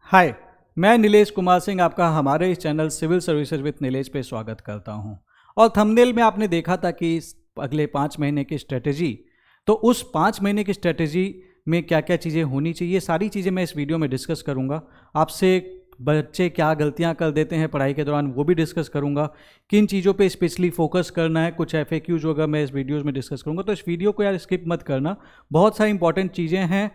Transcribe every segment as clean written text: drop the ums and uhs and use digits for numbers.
हाय, मैं नीलेश कुमार सिंह आपका हमारे इस channel civil services with Nilesh पे स्वागत करता हूं। और थंबनेल में आपने देखा था कि अगले 5 महीने की स्ट्रेटेजी, तो उस 5 महीने की स्ट्रेटेजी में क्या क्या चीज़ें होनी चाहिए, सारी चीज़ें मैं इस वीडियो में डिस्कस करूंगा। आपसे बच्चे क्या गलतियां कर देते हैं पढ़ाई के दौरान वो भी डिस्कस करूंगा। किन चीज़ों पे स्पेशली फोकस करना है, कुछ FAQ जो अगर मैं इस वीडियोज़ में डिस्कस करूंगा, तो इस वीडियो को यार स्किप मत करना। बहुत सारी इंपॉर्टेंट चीज़ें हैं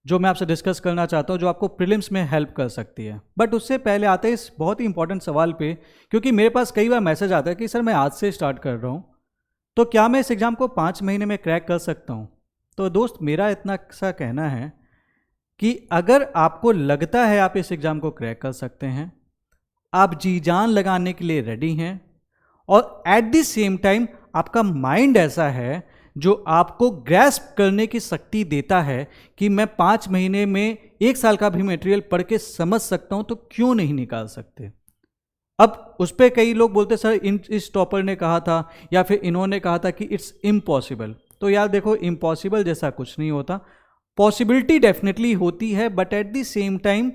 जो मैं आपसे डिस्कस करना चाहता हूं, जो आपको प्रीलिम्स में हेल्प कर सकती है। बट उससे पहले आते हैं इस बहुत ही इंपॉर्टेंट सवाल पे, क्योंकि मेरे पास कई बार मैसेज आता है कि सर मैं आज से स्टार्ट कर रहा हूं, तो क्या मैं इस एग्ज़ाम को 5 महीने में क्रैक कर सकता हूं? तो दोस्त, मेरा इतना सा कहना है कि अगर आपको लगता है आप इस एग्ज़ाम को क्रैक कर सकते हैं, आप जी जान लगाने के लिए रेडी हैं, और एट द सेम टाइम आपका माइंड ऐसा है जो आपको ग्रैस्प करने की शक्ति देता है कि मैं 5 महीने में 1 साल का भी मटेरियल पढ़ के समझ सकता हूं, तो क्यों नहीं निकाल सकते? अब उस पर कई लोग बोलते सर इस टॉपर ने कहा था या फिर इन्होंने कहा था कि इट्स इम्पॉसिबल। तो यार देखो, इम्पॉसिबल जैसा कुछ नहीं होता। पॉसिबिलिटी डेफिनेटली होती है, but at the same time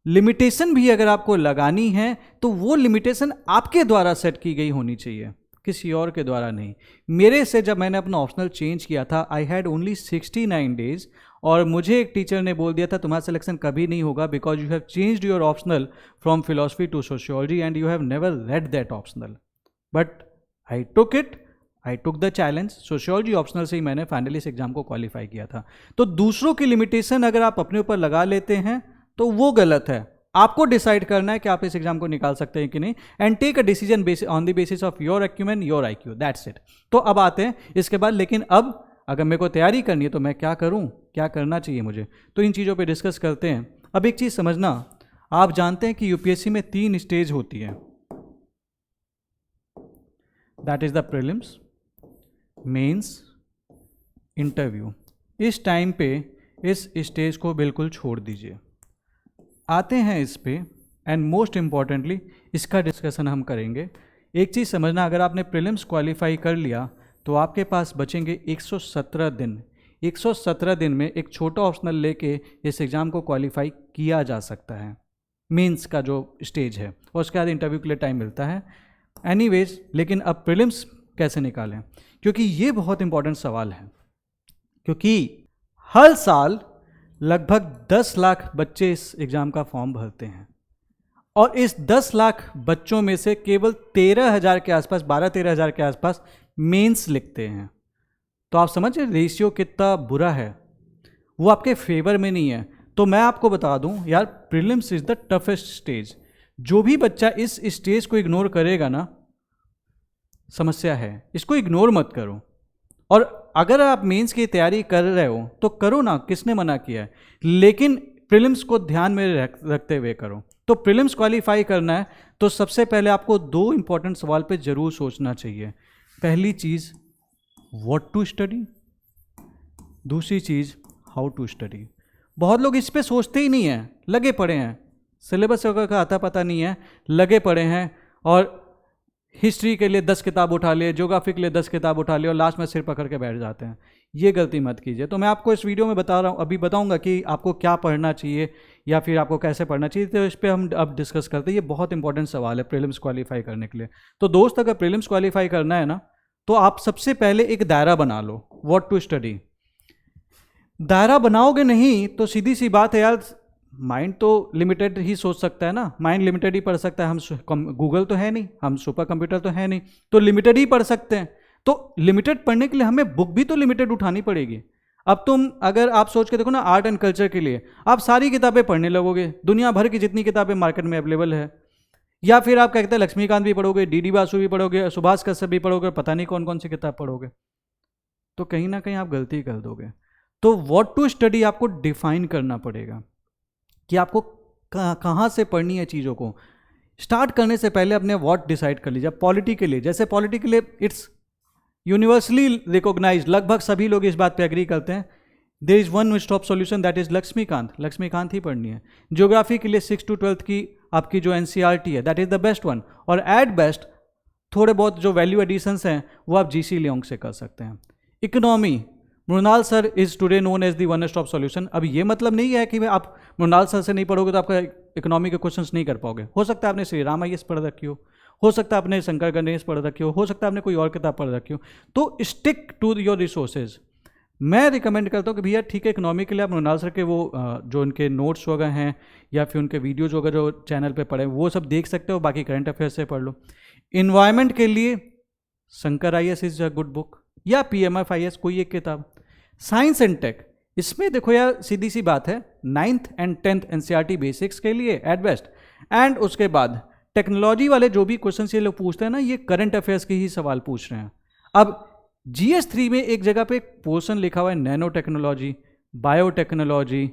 limitation भी अगर आपको लगानी है तो वो लिमिटेशन आपके द्वारा सेट की गई होनी चाहिए, किसी और के द्वारा नहीं। मेरे से जब मैंने अपना ऑप्शनल चेंज किया था, आई हैड ओनली 69 डेज, और मुझे एक टीचर ने बोल दिया था तुम्हारा सिलेक्शन कभी नहीं होगा because you have changed your optional from philosophy to sociology and you have never read that optional. But I took it, I took the challenge. Sociology optional से ही मैंने फाइनली इस एग्जाम को क्वालिफाई किया था। तो दूसरों की लिमिटेशन अगर आप अपने ऊपर लगा लेते हैं तो वो गलत है। आपको डिसाइड करना है कि आप इस एग्जाम को निकाल सकते हैं कि नहीं, and take a decision on the basis of your acumen, your IQ, that's it. तो अब आते हैं इसके बाद, लेकिन अब अगर मेरे को तैयारी करनी है तो मैं क्या करूं, क्या करना चाहिए मुझे, तो इन चीज़ों पे डिस्कस करते हैं। अब एक चीज़ समझना, आप जानते हैं कि UPSC में 3 स्टेज होती है, that is the prelims, mains, interview. इस टाइम पे इस स्टेज को बिल्कुल छोड़ दीजिए। आते हैं इस पे, एंड मोस्ट इम्पॉर्टेंटली इसका डिस्कशन हम करेंगे। एक चीज़ समझना, अगर आपने प्रीलिम्स क्वालिफाई कर लिया तो आपके पास बचेंगे 117 दिन। 117 दिन में एक छोटा ऑप्शनल लेके इस एग्ज़ाम को क्वालिफाई किया जा सकता है, मेंस का जो स्टेज है, और उसके बाद इंटरव्यू के लिए टाइम मिलता है। एनीवेज, लेकिन अब प्रीलिम्स कैसे निकालें, क्योंकि ये बहुत इंपॉर्टेंट सवाल है। क्योंकि हर साल लगभग 10 लाख बच्चे इस एग्ज़ाम का फॉर्म भरते हैं, और इस 10 लाख बच्चों में से केवल 13,000 के आसपास, 12-13 हज़ार के आसपास मेंस लिखते हैं। तो आप समझ रहे रेशियो कितना बुरा है, वो आपके फेवर में नहीं है। तो मैं आपको बता दूं यार, prelims is the toughest stage. जो भी बच्चा इस स्टेज को इग्नोर करेगा ना, समस्या है। इसको इग्नोर मत करो। और अगर आप मेंस की तैयारी कर रहे हो तो करो ना, किसने मना किया है, लेकिन प्रीलिम्स को ध्यान में रखते हुए करो। तो प्रीलिम्स क्वालिफाई करना है तो सबसे पहले आपको 2 इंपॉर्टेंट सवाल पे जरूर सोचना चाहिए। पहली चीज़, व्हाट टू स्टडी, दूसरी चीज़, हाउ टू स्टडी। बहुत लोग इस पे सोचते ही नहीं हैं, लगे पड़े हैं, सिलेबस वगैरह का आता पता नहीं है, लगे पड़े हैं, और हिस्ट्री के लिए 10 किताब उठा लिए, ज्योग्राफी के लिए 10 किताब उठा लिए, और लास्ट में सिर पकड़ के बैठ जाते हैं। ये गलती मत कीजिए। तो मैं आपको इस वीडियो में बता रहा हूँ, अभी बताऊंगा कि आपको क्या पढ़ना चाहिए या फिर आपको कैसे पढ़ना चाहिए। तो इस पर हम अब डिस्कस करते हैं। ये बहुत इंपॉर्टेंट सवाल है प्रीलिम्स क्वालिफाई करने के लिए। तो दोस्त, अगर प्रीलिम्स क्वालिफाई करना है ना, तो आप सबसे पहले एक दायरा बना लो, व्हाट टू स्टडी। दायरा बनाओगे नहीं तो सीधी सी बात है यार, माइंड तो लिमिटेड ही सोच सकता है ना, माइंड लिमिटेड ही पढ़ सकता है। हम गूगल तो है नहीं, हम सुपर कंप्यूटर तो है नहीं, तो लिमिटेड ही पढ़ सकते हैं। तो लिमिटेड पढ़ने के लिए हमें बुक भी तो लिमिटेड उठानी पड़ेगी। अब तुम अगर आप सोच के देखो ना, आर्ट एंड कल्चर के लिए आप सारी किताबें पढ़ने लगोगे, दुनिया भर की जितनी किताबें मार्केट में अवेलेबल है, या फिर आप कहते हैं लक्ष्मीकांत भी पढ़ोगे, DD बासु भी पढ़ोगे, सुभाष कश्यप भी पढ़ोगे, पता नहीं कौन कौन सी किताब पढ़ोगे, तो कहीं ना कहीं आप गलती कर दोगे। तो व्हाट टू स्टडी आपको डिफाइन करना पड़ेगा कि आपको कहाँ से पढ़नी है चीज़ों को। स्टार्ट करने से पहले अपने व्हाट डिसाइड कर लीजिए। पॉलिटी के लिए, जैसे पॉलिटी के लिए इट्स यूनिवर्सली रिकॉग्नाइज, लगभग सभी लोग इस बात पे एग्री करते हैं, there is one stop solution, that is Laxmikant. Laxmikant ही पढ़नी है। ज्योग्राफी के लिए 6 to 12th की आपकी जो NCERT है, that is the best one. और एट बेस्ट थोड़े बहुत जो वैल्यू एडिशंस हैं वो आप GC लियोंग से कर सकते हैं। Economy, Mrinal sir is today known as the one stop solution. अब ये मतलब नहीं है कि आप मृणाल सर से नहीं पढ़ोगे तो आपका इकोनॉमी के क्वेश्चंस नहीं कर पाओगे। हो सकता है आपने श्री राम IAS पढ़ रखी हो सकता है आपने शंकर गणेश पढ़ रखी हो सकता है आपने कोई और किताब पढ़ रखी हो। तो स्टिक टू योर रिसोर्सेज। मैं रिकमेंड करता हूँ कि भैया ठीक है, इकोनॉमी के लिए आप मृणाल सर के वो जो उनके नोट्स वगैरह हैं या फिर उनके वीडियोज वगैरह जो चैनल पे पढ़े वो सब देख सकते हो, बाकी करंट अफेयर्स से पढ़ लो। इन्वायरमेंट के लिए Shankar IAS is a good book या PMF IAS कोई एक किताब। साइंस एंड टेक, इसमें देखो यार सीधी सी बात है, 9th and 10th NCERT basics के लिए एट बेस्ट, एंड उसके बाद टेक्नोलॉजी वाले जो भी क्वेश्चन ये लोग पूछते हैं ना, ये करंट अफेयर्स के ही सवाल पूछ रहे हैं। अब GS3 में एक जगह पे एक पोर्शन लिखा हुआ है nano technology, biotechnology,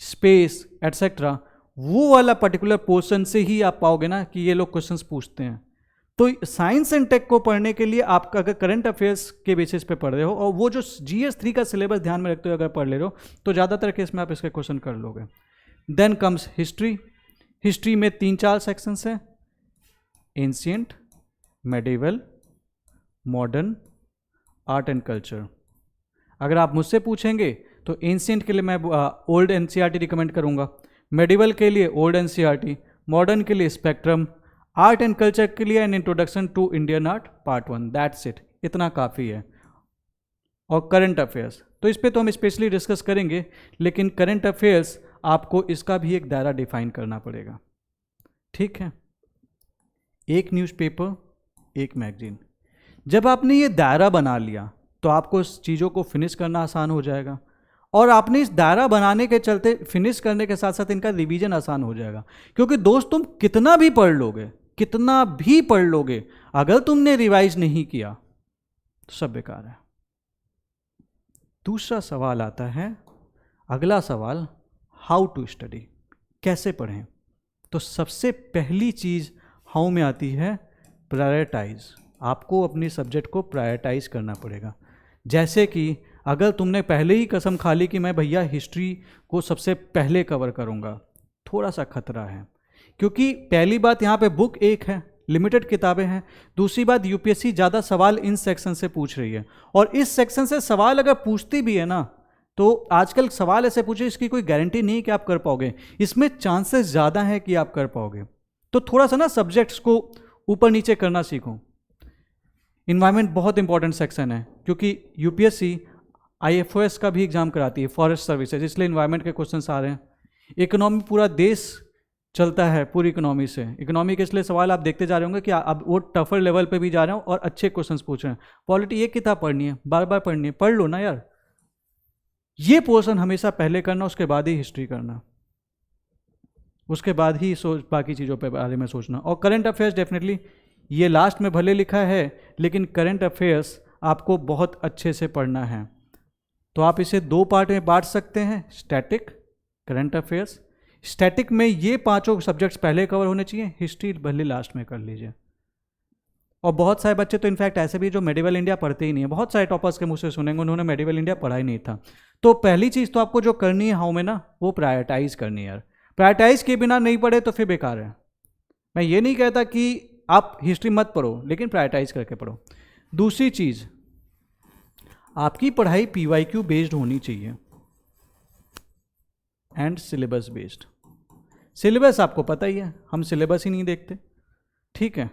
space etcetera, वो वाला पर्टिकुलर पोर्शन से ही आप पाओगे ना कि ये लोग क्वेश्चंस पूछते हैं। तो साइंस एंड टेक को पढ़ने के लिए आप अगर करंट अफेयर्स के बेसिस पे पढ़ रहे हो और वो जो GS3 का सिलेबस ध्यान में रखते हुए अगर पढ़ ले रहे हो तो ज़्यादातर केस में आप इसके क्वेश्चन कर लोगे। Then comes history. हिस्ट्री में 3-4 सेक्शंस हैं, ancient, medieval, modern, art and culture. अगर आप मुझसे पूछेंगे तो एंशिएंट के लिए मैं ओल्ड NCERT रिकमेंड करूँगा, मेडिवल के लिए ओल्ड NCERT, मॉडर्न के लिए स्पेक्ट्रम, आर्ट एंड कल्चर के लिए an introduction to Indian art part 1, that's it, इतना काफ़ी है। और करंट अफेयर्स तो इस पे तो हम स्पेशली डिस्कस करेंगे, लेकिन करंट अफेयर्स आपको इसका भी एक दायरा डिफाइन करना पड़ेगा, ठीक है। एक न्यूज़पेपर, एक मैगजीन, जब आपने ये दायरा बना लिया तो आपको इस चीज़ों को फिनिश करना आसान हो जाएगा, और आपने इस दायरा बनाने के चलते फिनिश करने के साथ साथ इनका रिवीजन आसान हो जाएगा। क्योंकि दोस्त तुम कितना भी पढ़ लोगे, कितना भी पढ़ लोगे, अगर तुमने रिवाइज नहीं किया तो सब बेकार है। दूसरा सवाल आता है, अगला सवाल, हाउ टू स्टडी, कैसे पढ़ें। तो सबसे पहली चीज हाउ में आती है प्रायोरिटाइज। आपको अपनी सब्जेक्ट को प्रायोरिटाइज करना पड़ेगा। जैसे कि अगर तुमने पहले ही कसम खा ली कि मैं भैया हिस्ट्री को सबसे पहले कवर करूंगा, थोड़ा सा खतरा है। क्योंकि पहली बात यहाँ पे बुक एक है, लिमिटेड किताबें हैं। दूसरी बात यूपीएससी ज़्यादा सवाल इन सेक्शन से पूछ रही है, और इस सेक्शन से सवाल अगर पूछती भी है ना, तो आजकल सवाल ऐसे पूछे इसकी कोई गारंटी नहीं कि आप कर पाओगे, इसमें चांसेस ज़्यादा है कि आप कर पाओगे। तो थोड़ा सा ना सब्जेक्ट्स को ऊपर नीचे करना सीखो। इन्वायरमेंट बहुत इंपॉर्टेंट सेक्शन है, क्योंकि यूपीएससी IFOS का भी एग्जाम कराती है, फॉरेस्ट सर्विसेज, इसलिए इन्वायरमेंट के क्वेश्चंस आ रहे हैं। इकोनॉमी, पूरा देश चलता है पूरी इकोनॉमी से, इकोनॉमी के इसलिए सवाल आप देखते जा रहे होंगे कि अब वो टफर लेवल पे भी जा रहे हो और अच्छे क्वेश्चंस पूछ रहे हैं। पॉलिटी एक किताब पढ़नी है, बार बार पढ़नी है, पढ़ लो ना यार। ये पोर्शन हमेशा पहले करना, उसके बाद ही हिस्ट्री करना, उसके बाद ही बाकी चीज़ों पे बारे में सोचना। और करंट अफेयर्स डेफिनेटली ये लास्ट में भले लिखा है, लेकिन करंट अफेयर्स आपको बहुत अच्छे से पढ़ना है। तो आप इसे 2 पार्ट में बांट सकते हैं, स्टैटिक, करंट अफेयर्स। स्टैटिक में ये 5 सब्जेक्ट्स पहले कवर होने चाहिए, हिस्ट्री भले लास्ट में कर लीजिए। और बहुत सारे बच्चे तो इनफैक्ट ऐसे भी जो मेडिवल इंडिया पढ़ते ही नहीं है, बहुत सारे टॉपर्स के मुझ से सुनेंगे उन्होंने मेडिवल इंडिया पढ़ा ही नहीं था। तो पहली चीज़ तो आपको जो करनी है हाउ में ना, वो प्रायोरिटाइज करनी है यार। प्रायोरिटाइज के बिना नहीं पढ़े तो फिर बेकार है। मैं ये नहीं कहता कि आप हिस्ट्री मत पढ़ो, लेकिन प्रायोरिटाइज करके पढ़ो। दूसरी चीज़, आपकी पढ़ाई PYQ बेस्ड होनी चाहिए एंड सिलेबस बेस्ड। सिलेबस आपको पता ही है, हम सिलेबस ही नहीं देखते, ठीक है।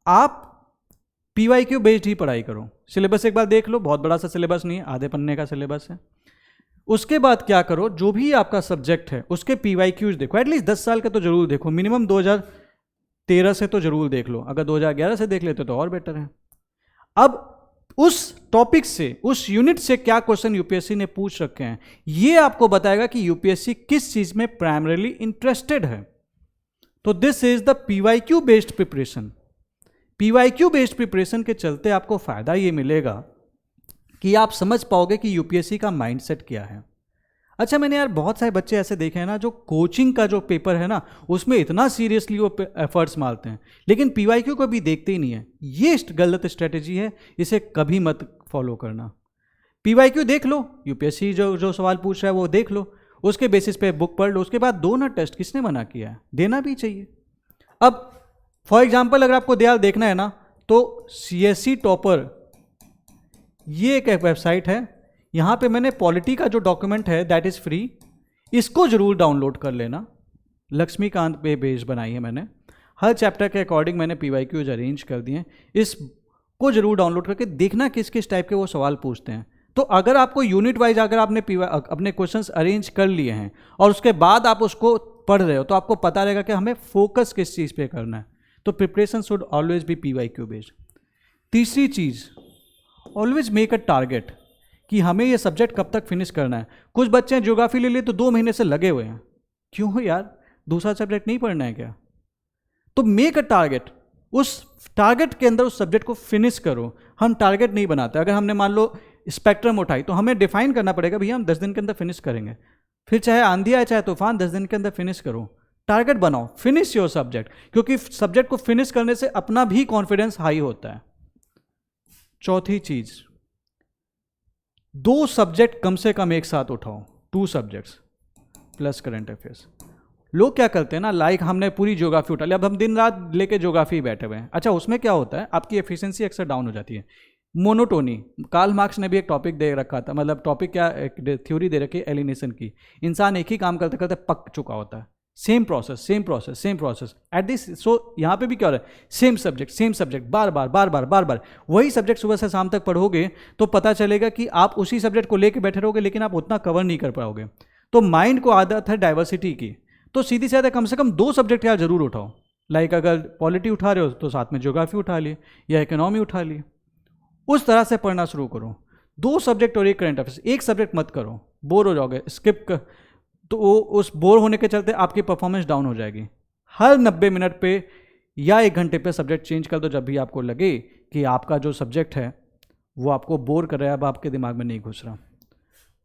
आप PYQ बेस्ड ही पढ़ाई करो। सिलेबस एक बार देख लो, बहुत बड़ा सा सिलेबस नहीं है, आधे पन्ने का सिलेबस है। उसके बाद क्या करो, जो भी आपका सब्जेक्ट है उसके PYQs देखो, एटलीस्ट 10 साल का तो जरूर देखो, मिनिमम 2013 से तो जरूर देख लो। अगर 2011 से देख लेते तो और बेटर है। अब उस टॉपिक से, उस यूनिट से क्या क्वेश्चन यूपीएससी ने पूछ रखे हैं, ये आपको बताएगा कि यूपीएससी किस चीज में प्राइमरीली इंटरेस्टेड है। तो this is the PYQ based preparation. PYQ based preparation के चलते आपको फायदा ये मिलेगा कि आप समझ पाओगे कि यूपीएससी का माइंडसेट क्या है। अच्छा, मैंने यार बहुत सारे बच्चे ऐसे देखे हैं ना, जो कोचिंग का जो पेपर है ना, उसमें इतना सीरियसली वो एफर्ट्स मारते हैं, लेकिन PYQ को भी देखते ही नहीं है। ये गलत स्ट्रेटेजी है, इसे कभी मत फॉलो करना। PYQ देख लो, यूपीएससी जो सवाल पूछ रहा है वो देख लो, उसके बेसिस पे बुक पढ़ लो, उसके बाद दो ना टेस्ट। किसने मना किया है, देना भी चाहिए। अब फॉर एग्जाम्पल अगर आपको दयाल देखना है ना, तो CSC टॉपर ये एक वेबसाइट है, यहाँ पे मैंने पॉलिटी का जो डॉक्यूमेंट है दैट इज़ फ्री, इसको जरूर डाउनलोड कर लेना। लक्ष्मीकांत पे बेस बनाई है मैंने, हर चैप्टर के अकॉर्डिंग मैंने PYQs अरेंज कर दिए हैं, इसको जरूर डाउनलोड करके देखना किस किस टाइप के वो सवाल पूछते हैं। तो अगर आपको यूनिट वाइज अगर आपने अपने क्वेश्चंस अरेंज कर लिए हैं और उसके बाद आप उसको पढ़ रहे हो तो आपको पता रहेगा कि हमें फोकस किस चीज़ पे करना है। तो preparation should always be PYQ based. तीसरी चीज़, ऑलवेज मेक अ टारगेट कि हमें ये सब्जेक्ट कब तक फिनिश करना है। कुछ बच्चे हैं ज्योग्राफी ले लिए तो 2 महीने से लगे हुए हैं, क्यों यार, दूसरा सब्जेक्ट नहीं पढ़ना है क्या? तो मेक अ टारगेट, उस टारगेट के अंदर उस सब्जेक्ट को फिनिश करो। हम टारगेट नहीं बनाते। अगर हमने मान लो स्पेक्ट्रम उठाई तो हमें डिफाइन करना पड़ेगा, भैया हम 10 दिन के अंदर फिनिश करेंगे, फिर चाहे आंधी आए चाहे तूफान 10 दिन के अंदर फिनिश करो। टारगेट बनाओ, फिनिश योर सब्जेक्ट, क्योंकि सब्जेक्ट को फिनिश करने से अपना भी कॉन्फिडेंस हाई होता है। चौथी चीज, 2 सब्जेक्ट कम से कम एक साथ उठाओ, 2 सब्जेक्ट्स प्लस करंट अफेयर्स। लोग क्या करते हैं ना, लाइक हमने पूरी ज्योग्राफी उठा लिया, अब हम दिन रात लेके ज्योग्राफी बैठे हुए हैं। अच्छा, उसमें क्या होता है, आपकी एफिशिएंसी अक्सर डाउन हो जाती है। मोनोटोनी, कार्ल मार्क्स ने भी एक टॉपिक दे रखा था, मतलब टॉपिक क्या, एक थ्योरी दे रखी है एलिनेशन की। इंसान एक ही काम करते करते पक चुका होता है, same process same process same process at this. So यहाँ पे भी क्या हो रहा है, सेम सब्जेक्ट बार बार वही सब्जेक्ट सुबह से शाम तक पढ़ोगे तो पता चलेगा कि आप उसी सब्जेक्ट को लेके बैठे रहोगे, लेकिन आप उतना कवर नहीं कर पाओगे। तो माइंड को आदत है डाइवर्सिटी की, तो सीधी सी कम से कम 2 सब्जेक्ट यार जरूर उठाओ। लाइक अगर पॉलिटी उठा रहे हो तो साथ में ज्योग्राफी उठा लिए या इकोनॉमी उठा लिए, उस तरह से पढ़ना शुरू करो। 2 सब्जेक्ट और 1 करंट अफेयर्स, एक सब्जेक्ट मत करो, बोर हो जाओगे, स्किप कर, तो उस बोर होने के चलते आपकी परफॉर्मेंस डाउन हो जाएगी। हर 90 मिनट पे या 1 घंटे पे सब्जेक्ट चेंज कर दो, जब भी आपको लगे कि आपका जो सब्जेक्ट है वो आपको बोर कर रहा है, अब आपके दिमाग में नहीं घुस रहा।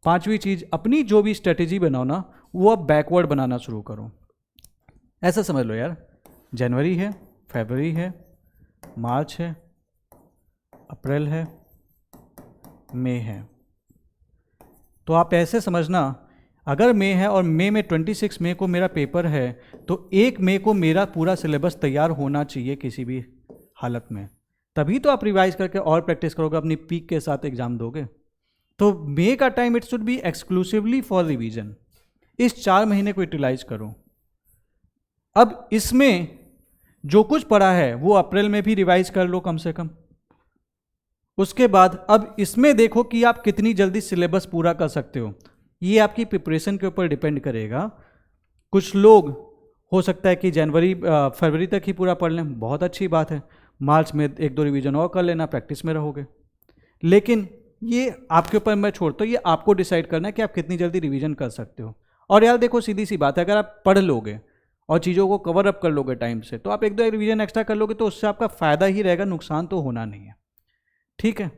5वीं चीज़, अपनी जो भी स्ट्रेटेजी बनाओ ना, वो अब बैकवर्ड बनाना शुरू करो। ऐसा समझ लो यार, जनवरी है, फरवरी है, मार्च है, अप्रैल है, मई है, तो आप ऐसे समझना, अगर मई है और मई में 26 मई को मेरा पेपर है तो 1 मई को मेरा पूरा सिलेबस तैयार होना चाहिए किसी भी हालत में, तभी तो आप रिवाइज करके और प्रैक्टिस करोगे, अपनी पीक के साथ एग्जाम दोगे। तो मई का time it should be exclusively for revision. इस 4 महीने को यूटिलाइज करो। अब इसमें जो कुछ पढ़ा है वो अप्रैल में भी रिवाइज कर लो कम से कम। उसके बाद अब इसमें देखो कि आप कितनी जल्दी सिलेबस पूरा कर सकते हो। ये आपकी प्रिपरेशन के ऊपर डिपेंड करेगा। कुछ लोग हो सकता है कि जनवरी फरवरी तक ही पूरा पढ़ लें, बहुत अच्छी बात है, मार्च में 1-2 रिवीजन और कर लेना, प्रैक्टिस में रहोगे। लेकिन ये आपके ऊपर मैं छोड़ता हूँ, ये आपको डिसाइड करना है कि आप कितनी जल्दी रिवीजन कर सकते हो। और यार देखो, सीधी सी बात है, अगर आप पढ़ लोगे और चीज़ों को कवर अप कर लोगे टाइम से, तो आप 1-2 रिवीजन एक्स्ट्रा कर लोगे तो उससे आपका फ़ायदा ही रहेगा, नुकसान तो होना नहीं है। ठीक है,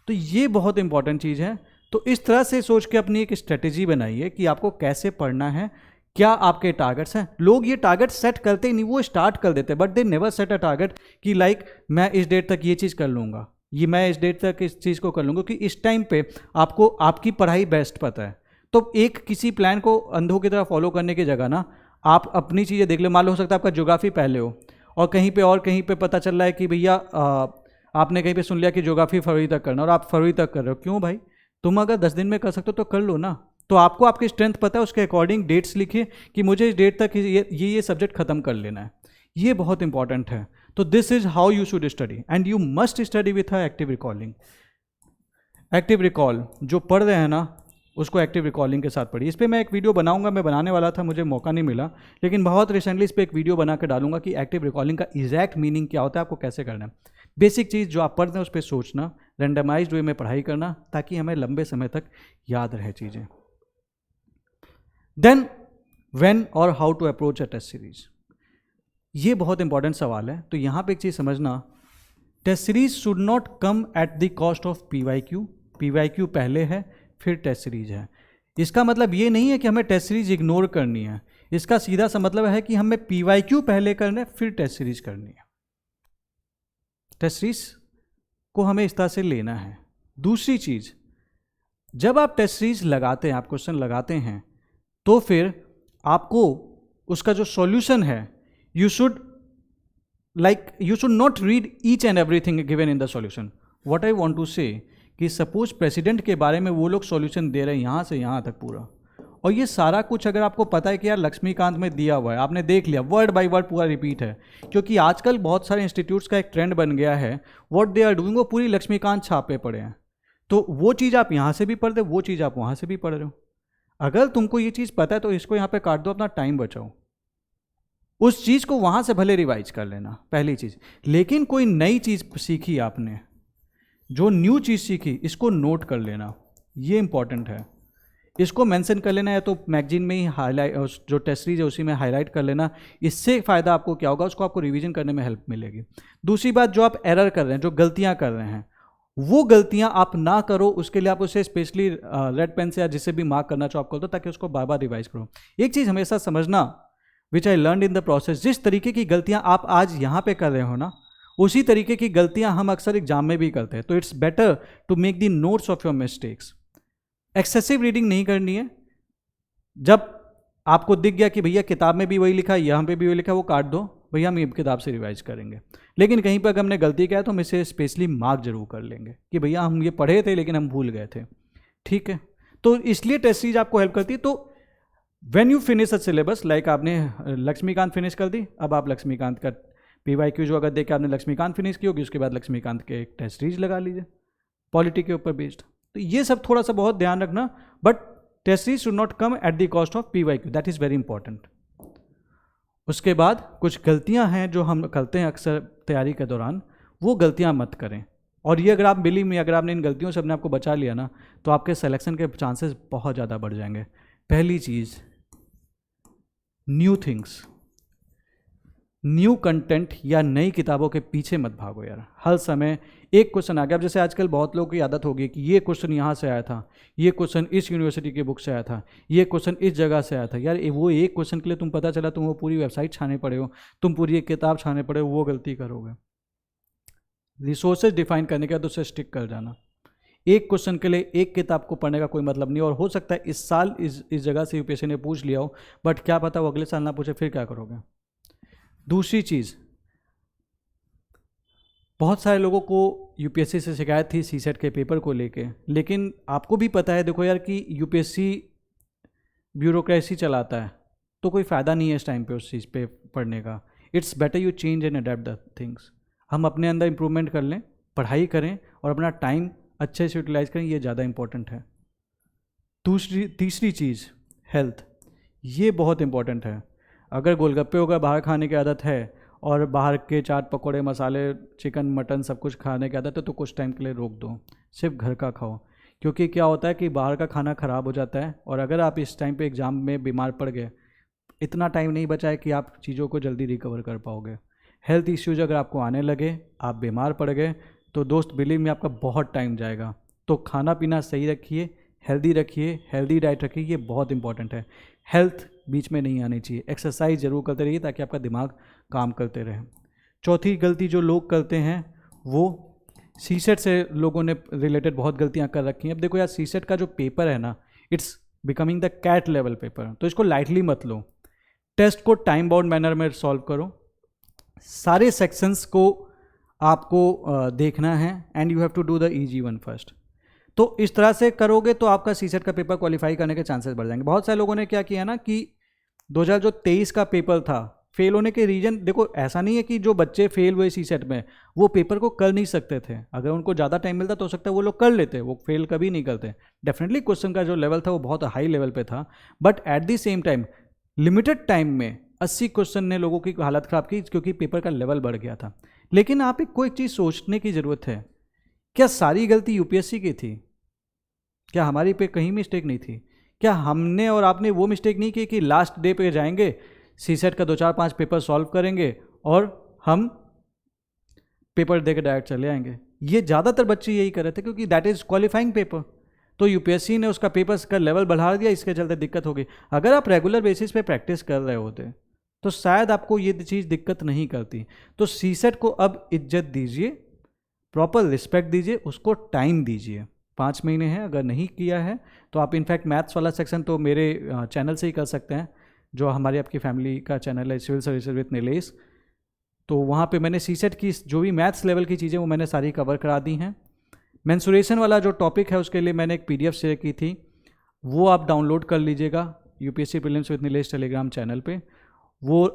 तो ये बहुत इंपॉर्टेंट चीज़ है। तो इस तरह से सोच के अपनी एक स्ट्रेटेजी बनाइए कि आपको कैसे पढ़ना है, क्या आपके टारगेट्स हैं। लोग ये टारगेट सेट करते ही नहीं, वो स्टार्ट कर देते, but they never set a target कि लाइक मैं इस डेट तक ये चीज़ कर लूँगा, ये मैं इस डेट तक इस चीज़ को कर लूँगा, कि इस टाइम पे आपको आपकी पढ़ाई बेस्ट पता है। तो एक किसी प्लान को अंधों की तरह फॉलो करने की जगह ना, आप अपनी चीज़ें देख लो। मान लो हो सकता है आपका ज्योग्राफी पहले हो और कहीं पे पता चल रहा है कि भैया आपने कहीं पे सुन लिया कि ज्योग्राफी फरवरी तक करना और आप फरवरी तक कर रहे हो। क्यों भाई, तुम अगर 10 दिन में कर सकते हो तो कर लो ना। तो आपको आपकी स्ट्रेंथ पता है, उसके अकॉर्डिंग डेट्स लिखिए कि मुझे इस डेट तक ये सब्जेक्ट खत्म कर लेना है। ये बहुत इंपॉर्टेंट है। तो this is how you should study and you must study with active recalling. Active recall जो पढ़ रहे हैं ना, उसको एक्टिव रिकॉलिंग के साथ पढ़िए। इस पर मैं एक वीडियो बनाऊंगा, मैं बनाने वाला था, मुझे मौका नहीं मिला, लेकिन बहुत रिसेंटली इस पर एक वीडियो बना के डालूंगा कि एक्टिव रिकॉलिंग का एग्जैक्ट मीनिंग क्या होता है, आपको कैसे करना है। बेसिक चीज़ जो आप पढ़ते हैं उस पर सोचना, रैंडमाइज्ड वे में पढ़ाई करना, ताकि हमें लंबे समय तक याद रहे चीज़ें। देन व्हेन और how to approach a test series, ये बहुत इंपॉर्टेंट सवाल है। तो यहाँ पे एक चीज़ समझना, test series should not come at the cost of PYQ। PYQ पहले है, फिर टेस्ट सीरीज है। इसका मतलब ये नहीं है कि हमें टेस्ट सीरीज इग्नोर करनी है, इसका सीधा सा मतलब है कि हमें PYQ पहले करना है, फिर टेस्ट सीरीज करनी है। टेस्ट सीरीज को हमें इस तरह से लेना है। दूसरी चीज़, जब आप टेस्ट सीरीज लगाते हैं, आप क्वेश्चन लगाते हैं, तो फिर आपको उसका जो सॉल्यूशन है, you should not read each and everything given in the solution. What I want to say कि सपोज प्रेसिडेंट के बारे में वो लोग सॉल्यूशन दे रहे हैं यहाँ से यहाँ तक पूरा, और ये सारा कुछ अगर आपको पता है कि यार लक्ष्मीकांत में दिया हुआ है, आपने देख लिया, वर्ड बाय वर्ड पूरा रिपीट है, क्योंकि आजकल बहुत सारे इंस्टीट्यूट्स का एक ट्रेंड बन गया है, व्हाट दे आर डूइंग वो पूरी लक्ष्मीकांत छापे पड़े हैं। तो वो चीज़ आप यहाँ से भी पढ़ रहे हो, वो चीज़ आप वहाँ से भी पढ़ रहे हो। अगर तुमको ये चीज़ पता है तो इसको यहाँ पे काट दो, अपना टाइम बचाओ, उस चीज़ को वहाँ से भले रिवाइज कर लेना, पहली चीज़। लेकिन कोई नई चीज़ सीखी आपने, जो न्यू चीज़ सीखी, इसको नोट कर लेना, ये इंपॉर्टेंट है। इसको मेंशन कर लेना, या तो मैगजीन में ही हाईलाइट, जो टेस्ट सीरीज है उसी में हाईलाइट कर लेना। इससे फ़ायदा आपको क्या होगा, उसको आपको रिवीजन करने में हेल्प मिलेगी। दूसरी बात, जो आप एरर कर रहे हैं, जो गलतियाँ कर रहे हैं, वो गलतियाँ आप ना करो, उसके लिए आप उसे स्पेशली रेड पेन से या जिससे भी मार्क करना चाहो आप कर दो, ताकि उसको बार बार रिवाइज करो। एक चीज़ हमेशा समझना, which I learn in the process, जिस तरीके की गलतियाँ आप आज यहाँ पे कर रहे हो ना, उसी तरीके की गलतियाँ हम अक्सर एग्जाम में भी करते हैं। तो it's better to make the notes of your mistakes. Excessive reading नहीं करनी है। जब आपको दिख गया कि भैया किताब में भी वही लिखा है, यहाँ पे भी वही लिखा है, वो काट दो, भैया हम ये किताब से रिवाइज करेंगे। लेकिन कहीं पर अगर हमने गलती किया तो हम इसे स्पेशली मार्क जरूर कर लेंगे कि भैया हम ये पढ़े थे लेकिन हम भूल गए थे, ठीक है। तो इसलिए टेस्ट सीरीज आपको हेल्प करती है। तो when you finish a syllabus, like आपने लक्ष्मीकांत फिनिश कर दी, अब आप लक्ष्मीकांत का PYQ जो अगर देखे आपने लक्ष्मीकांत फिनिश की होगी, उसके बाद लक्ष्मीकांत के एक टेस्ट सीरीज लगा लीजिए पॉलिटी के ऊपर बेस्ड। तो ये सब थोड़ा सा बहुत ध्यान रखना, but test series should not come at the cost of PYQ, that is very important. उसके बाद कुछ गलतियां हैं जो हम करते हैं अक्सर तैयारी के दौरान, वो गलतियां मत करें। और ये अगर आप बिलीव में, अगर आपने इन गलतियों से अपने आप को बचा लिया ना, तो आपके सिलेक्शन के चांसेस बहुत ज़्यादा बढ़ जाएंगे। पहली चीज़, न्यू थिंग्स, न्यू कंटेंट या नई किताबों के पीछे मत भागो यार। हर समय एक क्वेश्चन आ गया, अब जैसे आजकल बहुत लोगों की आदत हो गई कि ये क्वेश्चन यहाँ से आया था, ये क्वेश्चन इस यूनिवर्सिटी की बुक से आया था, ये क्वेश्चन इस जगह से आया था। यार वो एक क्वेश्चन के लिए तुम पता चला तुम वो पूरी वेबसाइट छाने पड़े हो, तुम पूरी एक किताब छाने पड़े हो, वो गलती करोगे। रिसोर्सेज डिफाइन करने के बाद उससे स्टिक कर जाना। एक क्वेश्चन के लिए एक किताब को पढ़ने का कोई मतलब नहीं। और हो सकता है इस साल इस जगह से UPSC ने पूछ लिया हो, बट क्या पता वो अगले साल ना पूछे, फिर क्या करोगे। दूसरी चीज़, बहुत सारे लोगों को UPSC से शिकायत थी CSET के पेपर को लेके, लेकिन आपको भी पता है, देखो यार, कि UPSC ब्यूरोक्रेसी चलाता है, तो कोई फ़ायदा नहीं है इस टाइम पे उस चीज़ पे पढ़ने का। It's better you change and adapt the things. हम अपने अंदर इम्प्रूवमेंट कर लें, पढ़ाई करें और अपना टाइम अच्छे से यूटिलाइज करें, ये ज़्यादा इंपॉर्टेंट है। तीसरी चीज़, हेल्थ, ये बहुत इंपॉर्टेंट है। अगर गोलगप्पे वगैरह बाहर खाने की आदत है और बाहर के चाट पकौड़े मसाले चिकन मटन सब कुछ खाने की आदत है, तो कुछ टाइम के लिए रोक दो, सिर्फ घर का खाओ। क्योंकि क्या होता है कि बाहर का खाना ख़राब हो जाता है, और अगर आप इस टाइम पे एग्ज़ाम में बीमार पड़ गए, इतना टाइम नहीं बचा है कि आप चीज़ों को जल्दी रिकवर कर पाओगे। हेल्थ इश्यूज अगर आपको आने लगे, आप बीमार पड़ गए, तो दोस्त बिलीव में आपका बहुत टाइम जाएगा। तो खाना पीना सही रखिए, हेल्दी डाइट रखिए, ये बहुत इंपॉर्टेंट है। हेल्थ बीच में नहीं आनी चाहिए। एक्सरसाइज जरूर करते रहिए ताकि आपका दिमाग काम करते रहे। चौथी गलती जो लोग करते हैं, वो CSET से लोगों ने रिलेटेड बहुत गलतियां कर रखी हैं। अब देखो यार, CSET का जो पेपर है ना, it's becoming the CAT level paper, तो इसको लाइटली मत लो। टेस्ट को टाइम बाउंड मैनर में सॉल्व करो, सारे सेक्शंस को आपको देखना है, and you have to do the easy one first. तो इस तरह से करोगे तो आपका CSET का पेपर क्वालिफाई करने के चांसेस बढ़ जाएंगे। बहुत सारे लोगों ने क्या किया ना कि 2023 का पेपर था, फेल होने के रीजन, देखो ऐसा नहीं है कि जो बच्चे फेल हुए CSET में वो पेपर को कर नहीं सकते थे। अगर उनको ज़्यादा टाइम मिलता तो हो सकता है वो लोग कर लेते, वो फेल कभी नहीं करते। डेफिनेटली क्वेश्चन का जो लेवल था वो बहुत हाई लेवल पे था, but at the same time limited time में 80 क्वेश्चन ने लोगों की हालत ख़राब की, क्योंकि पेपर का लेवल बढ़ गया था। लेकिन आप एक कोई चीज़ सोचने की ज़रूरत है, क्या सारी गलती UPSC की थी? क्या हमारी पे कहीं मिस्टेक नहीं थी? क्या हमने और आपने वो मिस्टेक नहीं की कि लास्ट डे पे जाएंगे, CSET का 2-4-5 पेपर सॉल्व करेंगे और हम पेपर दे के डायरेक्ट चले आएंगे? ये ज़्यादातर बच्चे यही कर रहे थे, क्योंकि दैट इज़ क्वालिफाइंग पेपर। तो UPSC ने उसका पेपर का लेवल बढ़ा दिया, इसके चलते दिक्कत हो गई। अगर आप रेगुलर बेसिस पे प्रैक्टिस कर रहे होते तो शायद आपको ये चीज़ दिक्कत नहीं करती। तो CSET को अब इज्जत दीजिए, प्रॉपर रिस्पेक्ट दीजिए, उसको टाइम दीजिए। 5 महीने हैं, अगर नहीं किया है तो आप इनफैक्ट मैथ्स वाला सेक्शन तो मेरे चैनल से ही कर सकते हैं, जो हमारी आपकी फैमिली का चैनल है सिविल सर्विसेज विद नीलेश। तो वहाँ पे मैंने CSET की जो भी मैथ्स लेवल की चीज़ें वो मैंने सारी कवर करा दी हैं। मेंसुरेशन वाला जो टॉपिक है उसके लिए मैंने एक PDF शेयर की थी, वो आप डाउनलोड कर लीजिएगा UPSC prelims with Nilesh Telegram channel पे। वो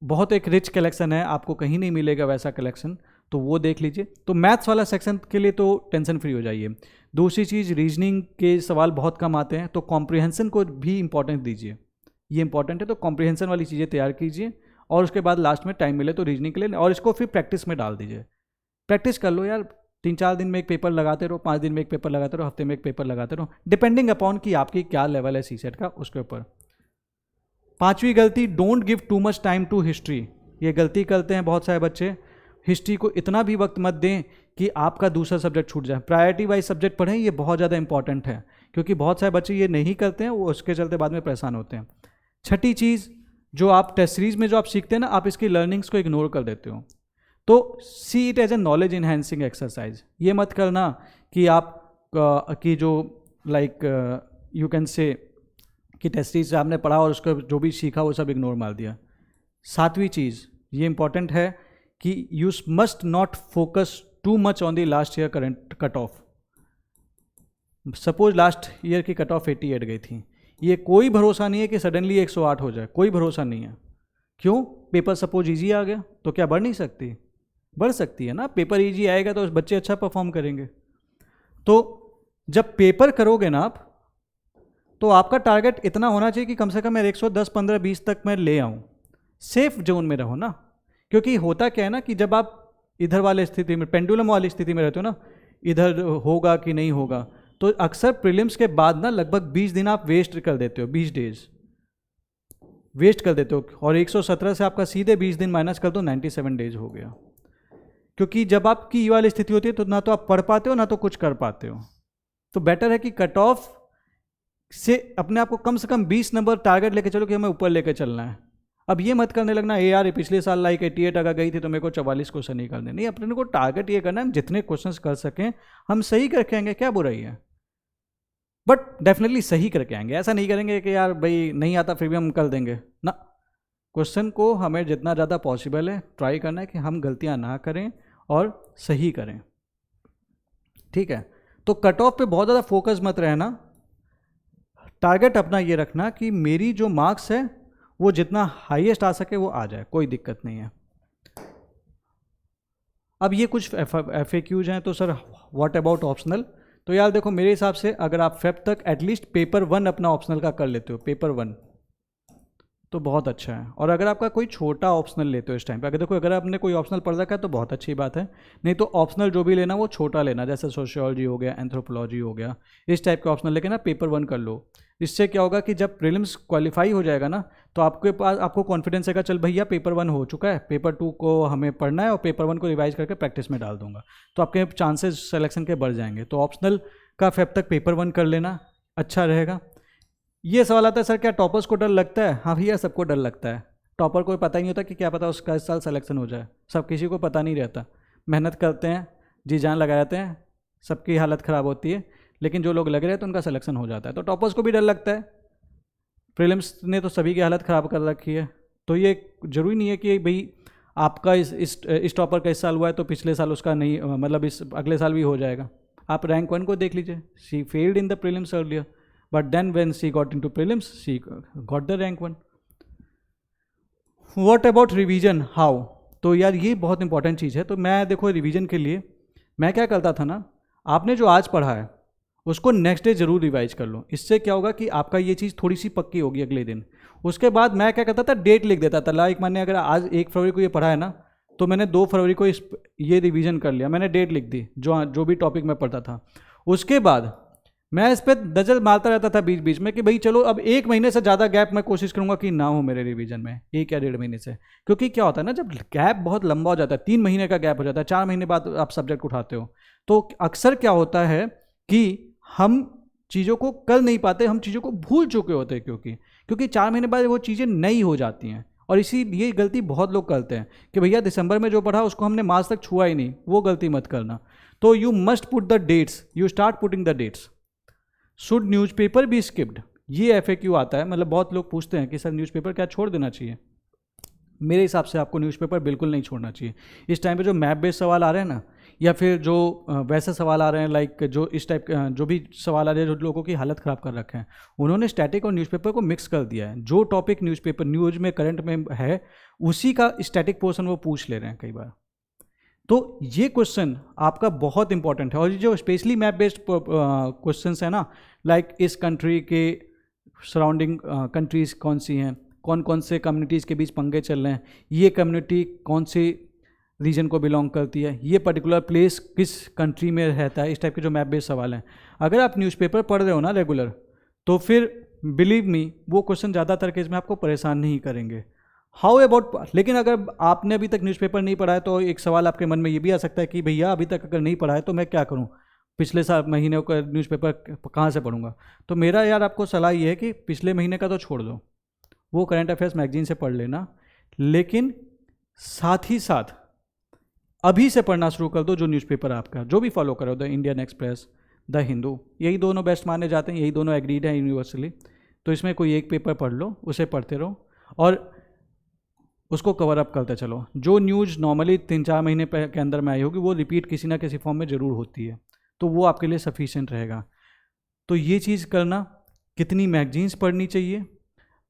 बहुत एक रिच कलेक्शन है, आपको कहीं नहीं मिलेगा वैसा कलेक्शन, तो वो देख लीजिए। तो मैथ्स वाला सेक्शन के लिए तो टेंशन फ्री हो जाइए। दूसरी चीज़, रीजनिंग के सवाल बहुत कम आते हैं, तो कॉम्प्रिहेंसन को भी इंपॉर्टेंस दीजिए, ये इंपॉर्टेंट है। तो कॉम्प्रिहेंसन वाली चीज़ें तैयार कीजिए और उसके बाद लास्ट में टाइम मिले तो रीजनिंग के लिए, और इसको फिर प्रैक्टिस में डाल दीजिए। प्रैक्टिस कर लो यार, 3-4 दिन में एक पेपर लगाते रहो, 5 दिन में एक पेपर लगाते रहो, हफ्ते में एक पेपर लगाते रहो, डिपेंडिंग अपॉन कि आपकी क्या लेवल है CSET का उसके ऊपर। 5वीं गलती, don't give too much time to history. ये गलती करते हैं बहुत सारे बच्चे, हिस्ट्री को इतना भी वक्त मत दें कि आपका दूसरा सब्जेक्ट छूट जाए। प्रायोरिटी वाइज सब्जेक्ट पढ़ें, ये बहुत ज़्यादा इंपॉर्टेंट है, क्योंकि बहुत सारे बच्चे ये नहीं करते हैं, वो उसके चलते बाद में परेशान होते हैं। छठी चीज़, जो आप टेस्ट सीरीज में जो आप सीखते हैं ना, आप इसकी लर्निंग्स को इग्नोर कर देते हो, तो see it as a knowledge enhancing exercise. ये मत करना कि आप कि जो लाइक यू कैन से कि टेस्ट सीरीज से आपने पढ़ा और उसको जो भी सीखा वो सब इग्नोर मार दिया। 7वीं चीज़, ये इंपॉर्टेंट है कि you must not focus too much on the last year current cut off. Suppose last year की कट ऑफ 88 गई थी, ये कोई भरोसा नहीं है कि सडनली 108 हो जाए, कोई भरोसा नहीं है। क्यों? पेपर सपोज ईजी आ गया तो क्या बढ़ नहीं सकती? बढ़ सकती है ना। पेपर ईजी आएगा तो बच्चे अच्छा परफॉर्म करेंगे। तो जब पेपर करोगे ना आप, तो आपका टारगेट इतना होना चाहिए कि कम से कम मैं 110, 15, 20 तक मैं ले आऊँ, सेफ जोन में रहो ना। क्योंकि होता क्या है ना कि जब आप इधर वाले स्थिति में, पेंडुलम वाली स्थिति में रहते हो ना, इधर होगा कि नहीं होगा, तो अक्सर प्रीलिम्स के बाद ना लगभग 20 दिन आप वेस्ट कर देते हो, 20 डेज वेस्ट कर देते हो, और 117 से आपका सीधे 20 दिन माइनस कर दो, 97 डेज हो गया। क्योंकि जब आपकी ये वाली स्थिति होती है तो ना तो आप पढ़ पाते हो ना तो कुछ कर पाते हो। तो बेटर है कि कट ऑफ से अपने आप को कम से कम 20 नंबर टारगेट लेके चलो कि हमें ऊपर लेके चलना है। अब ये मत करने लगना ये यार पिछले साल लाइक 88 अगर गई थी तो मेरे को 44 क्वेश्चन नहीं करने। नहीं, अपने को टारगेट ये करना है जितने क्वेश्चंस कर सकें हम सही करके आएंगे, क्या बुराई है, बट डेफिनेटली सही करके आएंगे। ऐसा नहीं करेंगे कि यार भाई नहीं आता फिर भी हम कर देंगे ना। क्वेश्चन को हमें जितना ज़्यादा पॉसिबल है ट्राई करना है कि हम गलतियां ना करें और सही करें, ठीक है। तो कट ऑफ पे बहुत ज़्यादा फोकस मत रहना, टारगेट अपना ये रखना कि मेरी जो मार्क्स है वो जितना हाईएस्ट आ सके वो आ जाए, कोई दिक्कत नहीं है। अब ये कुछ FAQs हैं, तो सर व्हाट अबाउट ऑप्शनल। तो यार देखो, मेरे हिसाब से अगर आप फेब तक एटलीस्ट पेपर 1 अपना ऑप्शनल का कर लेते हो, पेपर 1, तो बहुत अच्छा है। और अगर आपका कोई छोटा ऑप्शनल लेते हो इस टाइम पे, अगर देखो अगर आपने कोई ऑप्शनल पढ़ रखा है तो बहुत अच्छी बात है, नहीं तो ऑप्शनल जो भी लेना वो छोटा लेना, जैसे सोशियोलॉजी हो गया, एंथ्रोपोलॉजी हो गया, इस टाइप के ऑप्शनल लेके ना पेपर 1 कर लो। इससे क्या होगा कि जब प्रीलिम्स क्वालिफाई हो जाएगा ना, तो आपके पास आपको कॉन्फिडेंस है, चल भैया पेपर 1 हो चुका है, पेपर 2 को हमें पढ़ना है और पेपर 1 को रिवाइज करके प्रैक्टिस में डाल दूंगा, तो आपके चांसेस सिलेक्शन के बढ़ जाएंगे। तो ऑप्शनल का फेब तक पेपर 1 कर लेना अच्छा रहेगा। ये सवाल आता है सर क्या टॉपर्स को डर लगता है? हाँ भैया, सबको डर लगता है। टॉपर को पता ही नहीं होता कि क्या पता उसका इस साल सिलेक्शन हो जाए, सब किसी को पता नहीं रहता। मेहनत करते हैं, जी जान लगा जाते हैं, सबकी हालत ख़राब होती है, लेकिन जो लोग लग रहे हैं तो उनका सिलेक्शन हो जाता है। तो टॉपर्स को भी डर लगता है। प्रीलिम्स ने तो सभी की हालत ख़राब कर रखी है, तो ये ज़रूरी नहीं है कि भाई आपका इस टॉपर का इस साल हुआ है तो पिछले साल उसका नहीं, मतलब इस अगले साल भी हो जाएगा। आप रैंक 1 को देख लीजिए, she failed in the prelims earlier, but then when she got into prelims she got the rank 1. What about revision? How? तो यार ये बहुत इंपॉर्टेंट चीज़ है। तो मैं देखो रिवीजन के लिए मैं क्या करता था ना, आपने जो आज पढ़ा है उसको नेक्स्ट डे ज़रूर रिवाइज कर लो। इससे क्या होगा कि आपका ये चीज़ थोड़ी सी पक्की होगी अगले दिन। उसके बाद मैं क्या करता था, डेट लिख देता था। लाइक मैंने अगर आज 1 फरवरी को ये पढ़ा है ना, तो मैंने 2 फरवरी को ये रिवीजन कर लिया, मैंने डेट लिख दी जो भी टॉपिक मैं पढ़ता था। उसके बाद मैं इस पर नजर मारता रहता था बीच बीच में कि भाई चलो अब 1 महीने से ज़्यादा गैप मैं कोशिश करूंगा कि ना हो मेरे रिवीजन में, 1 या 1.5 महीने से। क्योंकि क्या होता है ना, जब गैप बहुत लंबा हो जाता है, 3 महीने का गैप हो जाता है, 4 महीने बाद आप सब्जेक्ट उठाते हो, तो अक्सर क्या होता है कि हम चीज़ों को कर नहीं पाते, हम चीज़ों को भूल चुके होते हैं। क्योंकि 4 महीने बाद वो चीज़ें नई हो जाती हैं। और इसीलिए गलती बहुत लोग करते हैं कि भैया दिसंबर में जो पढ़ा उसको हमने मार्च तक छुआ ही नहीं, वो गलती मत करना। तो you must put the dates, you start putting the dates. Should newspaper be skipped? ये FAQ आता है, मतलब बहुत लोग पूछते हैं कि सर न्यूज़पेपर क्या छोड़ देना चाहिए। मेरे हिसाब से आपको न्यूज़पेपर बिल्कुल नहीं छोड़ना चाहिए। इस टाइम पे जो मैप बेस्ड सवाल आ रहे हैं ना, या फिर जो वैसे सवाल आ रहे हैं लाइक जो इस टाइप जो भी सवाल आ रहे हैं जो लोगों की हालत ख़राब कर रखे हैं, उन्होंने स्टैटिक और न्यूज़पेपर को मिक्स कर दिया है। जो टॉपिक न्यूज़पेपर न्यूज़ में करंट में है उसी का स्टैटिक पोर्शन वो पूछ ले रहे हैं कई बार। तो ये क्वेश्चन आपका बहुत इंपॉर्टेंट है। और ये जो स्पेशली मैप बेस्ड क्वेश्चंस है ना, लाइक इस कंट्री के सराउंडिंग कंट्रीज़ कौन सी हैं, कौन कौन से कम्युनिटीज़ के बीच पंगे चल रहे हैं, ये कम्युनिटी कौन सी रीजन को बिलोंग करती है, ये पर्टिकुलर प्लेस किस कंट्री में रहता है, इस टाइप के जो मैप बेस्ड सवाल हैं, अगर आप न्यूज़पेपर पढ़ रहे हो ना रेगुलर, तो फिर बिलीव मी वो क्वेश्चन ज़्यादातर केस में आपको परेशान नहीं करेंगे। हाउ अबाउट, लेकिन अगर आपने अभी तक न्यूज़पेपर नहीं पढ़ा है तो एक सवाल आपके मन में ये भी आ सकता है कि भैया अभी तक अगर नहीं पढ़ा है तो मैं क्या करूँ, पिछले साल महीने का न्यूज़पेपर कहाँ से पढ़ूंगा। तो मेरा यार आपको सलाह ये है कि पिछले महीने का तो छोड़ दो, वो करंट अफेयर्स मैगजीन से पढ़ लेना, लेकिन साथ ही साथ अभी से पढ़ना शुरू कर दो जो न्यूज़पेपर आपका जो भी फॉलो करो, the Indian express, the Hindu, यही दोनों बेस्ट माने जाते हैं, यही दोनों एग्रीड हैं यूनिवर्सली। तो इसमें कोई एक पेपर पढ़ लो, उसे पढ़ते रहो और उसको कवर अप करते चलो। जो न्यूज़ नॉर्मली 3-4 महीने के अंदर में आई होगी वो रिपीट किसी ना किसी फॉर्म में ज़रूर होती है, तो वो आपके लिए सफिशिएंट रहेगा। तो ये चीज़ करना। कितनी मैगजीन्स पढ़नी चाहिए,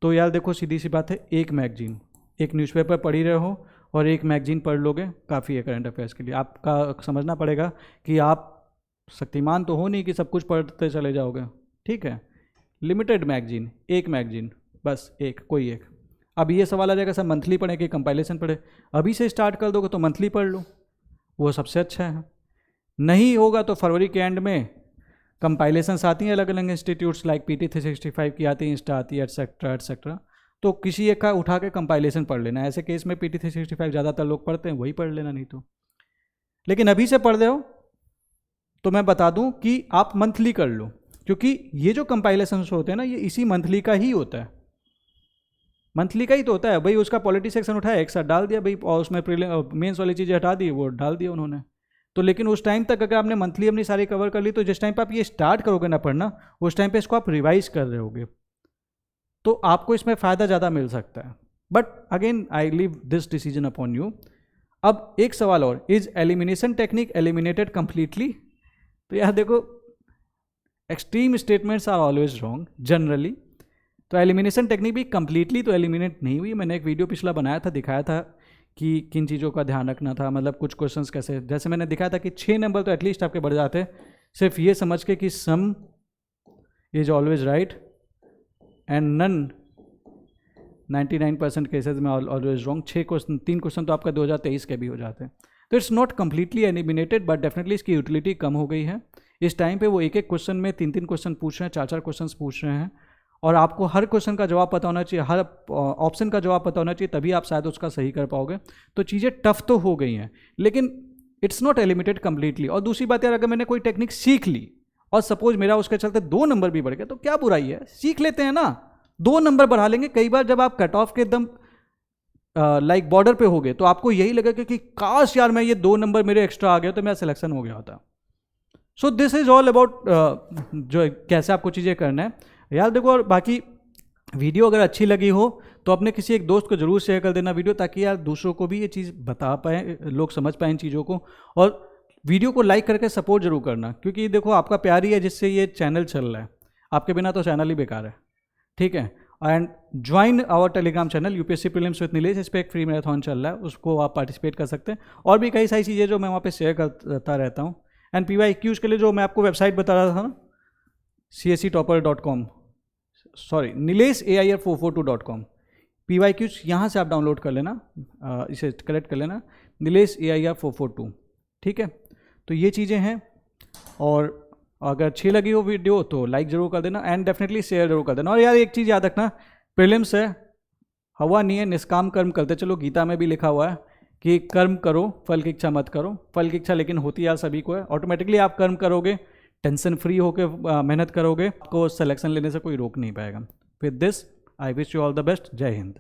तो यार देखो सीधी सी बात है, एक मैगजीन, एक न्यूज़पेपर पढ़ ही रहे हो और एक मैगजीन पढ़ लोगे काफ़ी है करंट अफेयर्स के लिए। आपका समझना पड़ेगा कि आप शक्तिमान तो हो नहीं कि सब कुछ पढ़ते चले जाओगे, ठीक है। लिमिटेड मैगजीन, एक मैगजीन बस, एक कोई एक। अब ये सवाल आ जाएगा सर मंथली पढ़े कि कंपाइलेशन पढ़े, अभी से स्टार्ट कर दोगे तो मंथली पढ़ लो, वो सबसे अच्छा है। नहीं होगा तो फरवरी के एंड में कंपाइलेशंस आती हैं अलग अलग इंस्टीट्यूट्स, लाइक PT 365 की आती है, इंस्टा आती है, एटसेट्रा एटसेट्रा, तो किसी एक का उठा के कंपाइलेशन पढ़ लेना। ऐसे केस में PT 365 ज़्यादातर लोग पढ़ते हैं, वही पढ़ लेना। नहीं तो लेकिन अभी से पढ़ रहे हो तो मैं बता दूं कि आप मंथली कर लो, क्योंकि ये जो कंपाइलेशन होते हैं ना ये इसी मंथली का ही होता है, मंथली का ही तो होता है भाई। उसका पॉलिटी सेक्शन उठाया एक साथ डाल दिया भाई, और उसमें मेंस वाली चीज़ें हटा दी, वो डाल दिया उन्होंने। तो लेकिन उस टाइम तक अगर आपने मंथली अपनी सारी कवर कर ली, तो जिस टाइम पे आप ये स्टार्ट करोगे ना पढ़ना, उस टाइम पे इसको आप रिवाइज कर रहे होगे, तो आपको इसमें फ़ायदा ज़्यादा मिल सकता है। But again I leave this decision upon you. अब एक सवाल और, is elimination technique eliminated completely? तो यार देखो, extreme statements are always wrong generally. तो एलिमिनेशन टेक्निक भी कंप्लीटली तो एलिमिनेट नहीं हुई। मैंने एक वीडियो पिछला बनाया था, दिखाया था कि किन चीज़ों का ध्यान रखना था, मतलब कुछ क्वेश्चंस कैसे, जैसे मैंने दिखाया था कि 6 नंबर तो एटलीस्ट आपके बढ़ जाते सिर्फ ये समझ के कि some is always right and none 99% cases में ऑलवेज रॉन्ग। 3 क्वेश्चन तो आपका 2023 के भी हो जाते हैं। तो it's not completely eliminated, but definitely इसकी यूटिलिटी कम हो गई है। इस टाइम पे वो एक एक क्वेश्चन में 3-3 क्वेश्चन पूछ रहे हैं, 4-4 क्वेश्चन पूछ रहे हैं, और आपको हर क्वेश्चन का जवाब पता होना चाहिए, हर ऑप्शन का जवाब पता होना चाहिए, तभी आप शायद उसका सही कर पाओगे। तो चीज़ें टफ तो हो गई हैं, लेकिन इट्स नॉट एलिमिनेटेड कम्प्लीटली। और दूसरी बात यार, अगर मैंने कोई टेक्निक सीख ली और सपोज मेरा उसके चलते 2 नंबर भी बढ़ गए, तो क्या बुराई है, सीख लेते हैं ना, 2 नंबर बढ़ा लेंगे। कई बार जब आप कट ऑफ के एकदम लाइक बॉर्डर पे हो गए, तो आपको यही लगेगा कि काश यार मैं ये 2 नंबर मेरे एक्स्ट्रा आ गया तो मेरा सिलेक्शन हो गया होता। So this is all about जो कैसे आपको चीज़ें करना है यार। देखो, और बाकी वीडियो अगर अच्छी लगी हो तो अपने किसी एक दोस्त को जरूर शेयर कर देना वीडियो, ताकि यार दूसरों को भी ये चीज़ बता पाए, लोग समझ पाएँ इन चीज़ों को। और वीडियो को लाइक करके सपोर्ट जरूर करना, क्योंकि देखो आपका प्यार ही है जिससे ये चैनल चल रहा है, आपके बिना तो चैनल ही बेकार है, ठीक है। And join our Telegram channel UPSC prelims with Nilesh, इस पर एक फ्री मैराथन चल रहा है, उसको आप पार्टिसिपेट कर सकते हैं। और भी कई सारी चीज़ें जो मैं वहाँ पे शेयर करता रहता हूँ। एंड PYQs के लिए जो मैं आपको वेबसाइट बता रहा था ना, CSEtopper.com, सॉरी nilesh.air442.com, PYQs यहाँ से आप डाउनलोड कर लेना, इसे करेक्ट कर लेना, nilesh.air442, ठीक है। तो ये चीज़ें हैं, और अगर अच्छी लगी हो वीडियो तो लाइक ज़रूर कर देना एंड डेफिनेटली शेयर जरूर कर देना। और यार एक चीज़ याद रखना, प्रीलिम्स है, हवा नहीं है, निष्काम कर्म करते चलो। गीता में भी लिखा हुआ है कि कर्म करो, फल की इच्छा मत करो। फल की इच्छा लेकिन होती यार सभी को है। ऑटोमेटिकली आप कर्म करोगे, टेंशन फ्री होकर मेहनत करोगे, आपको सिलेक्शन लेने से कोई रोक नहीं पाएगा। With this I wish you all the best. जय हिंद।